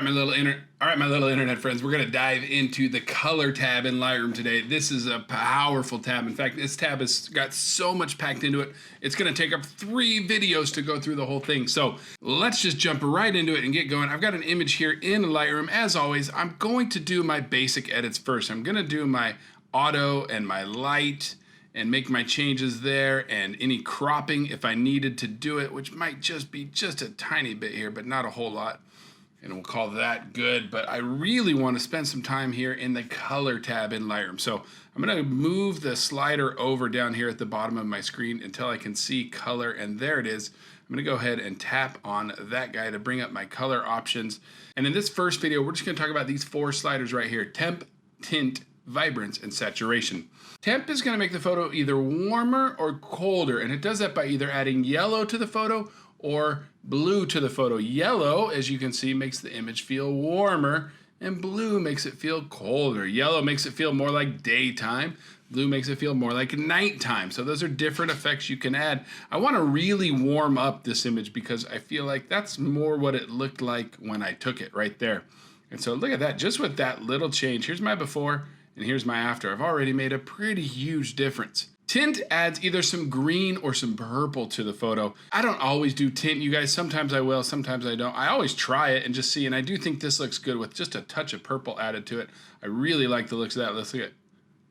my little internet friends, we're gonna dive into the color tab in Lightroom today. This is a powerful tab. In fact, this tab has got so much packed into it, it's gonna take up 3 videos to go through the whole thing. So let's just jump right into it and get going. I've got an image here in Lightroom. As always, I'm going to do my basic edits first. I'm gonna do my auto and my light and make my changes there, and any cropping if I needed to do it, which might just be just a tiny bit here, but not a whole lot. And we'll call that good, but I really want to spend some time here in the color tab in Lightroom. So I'm gonna move the slider over down here at the bottom of my screen until I can see color, and there it is. I'm gonna go ahead and tap on that guy to bring up my color options. And in this first video, we're just gonna talk about these 4 sliders right here: temp, tint, vibrance, and saturation. Temp is gonna make the photo either warmer or colder, and it does that by either adding yellow to the photo or blue to the photo. Yellow, as you can see, makes the image feel warmer, and blue makes it feel colder. Yellow makes it feel more like daytime. Blue makes it feel more like nighttime. So those are different effects you can add. I want to really warm up this image because I feel like that's more what it looked like when I took it right there. And so look at that, just with that little change. Here's my before and here's my after. I've already made a pretty huge difference. Tint adds either some green or some purple to the photo. I don't always do tint, you guys. Sometimes I will, sometimes I don't. I always try it and just see, and I do think this looks good with just a touch of purple added to it. I really like the looks of that. Let's look at,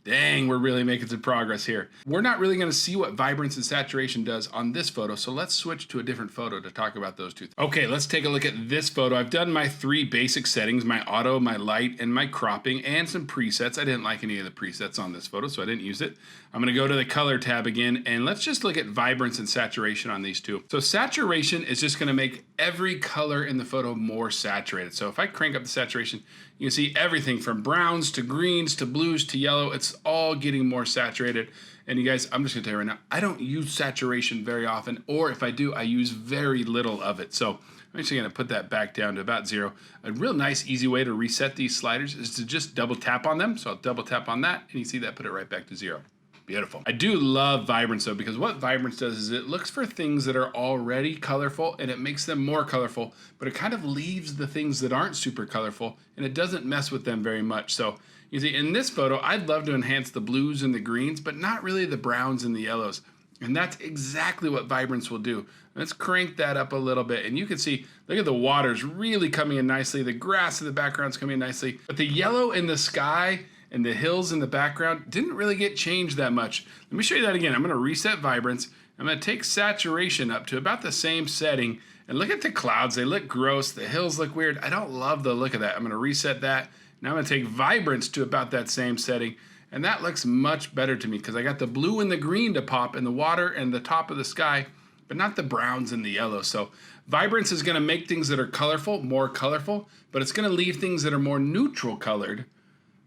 dang, we're really making some progress here. We're not really gonna see what vibrance and saturation does on this photo, so let's switch to a different photo to talk about those two things. Okay, let's take a look at this photo. I've done my 3 basic settings: my auto, my light, and my cropping, and some presets. I didn't like any of the presets on this photo, so I didn't use it. I'm gonna go to the color tab again, and let's just look at vibrance and saturation on these two. So saturation is just gonna make every color in the photo more saturated. So if I crank up the saturation, you can see everything from browns to greens to blues to yellow. It's all getting more saturated. And you guys, I'm just gonna tell you right now, I don't use saturation very often, or if I do, I use very little of it. So I'm actually gonna put that back down to about 0. A real nice, easy way to reset these sliders is to just double tap on them. So I'll double tap on that, and you see that put it right back to 0. Beautiful. I do love vibrance though, because what vibrance does is it looks for things that are already colorful and it makes them more colorful, but it kind of leaves the things that aren't super colorful and it doesn't mess with them very much. So you see in this photo, I'd love to enhance the blues and the greens, but not really the browns and the yellows. And that's exactly what vibrance will do. Let's crank that up a little bit, and you can see, look at the water's really coming in nicely. The grass in the background's coming in nicely, but the yellow in the sky and the hills in the background didn't really get changed that much. Let me show you that again. I'm gonna reset vibrance. I'm gonna take saturation up to about the same setting, and look at the clouds. They look gross. The hills look weird. I don't love the look of that. I'm gonna reset that. Now I'm gonna take vibrance to about that same setting, and that looks much better to me because I got the blue and the green to pop in the water and the top of the sky, but not the browns and the yellows. So vibrance is gonna make things that are colorful more colorful, but it's gonna leave things that are more neutral colored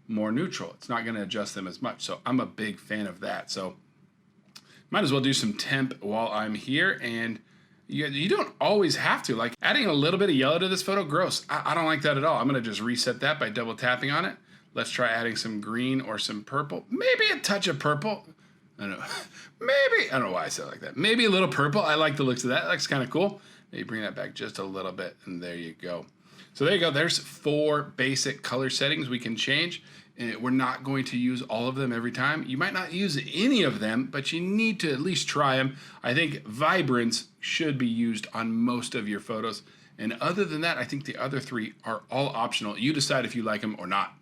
more neutral. It's not going to adjust them as much. So I'm a big fan of that. So might as well do some temp while I'm here. And you don't always have to. Like adding a little bit of yellow to this photo, gross. I don't like that at all. I'm going to just reset that by double tapping on it. Let's try adding some green or some purple. Maybe a touch of purple. I don't know. Maybe, I don't know why I said it like that. Maybe a little purple. I like the looks of that. That looks kind of cool. Maybe bring that back just a little bit, and there you go. So there you go. There's 4 basic color settings we can change. And we're not going to use all of them every time. You might not use any of them, but you need to at least try them. I think vibrance should be used on most of your photos. And other than that, I think the other 3 are all optional. You decide if you like them or not.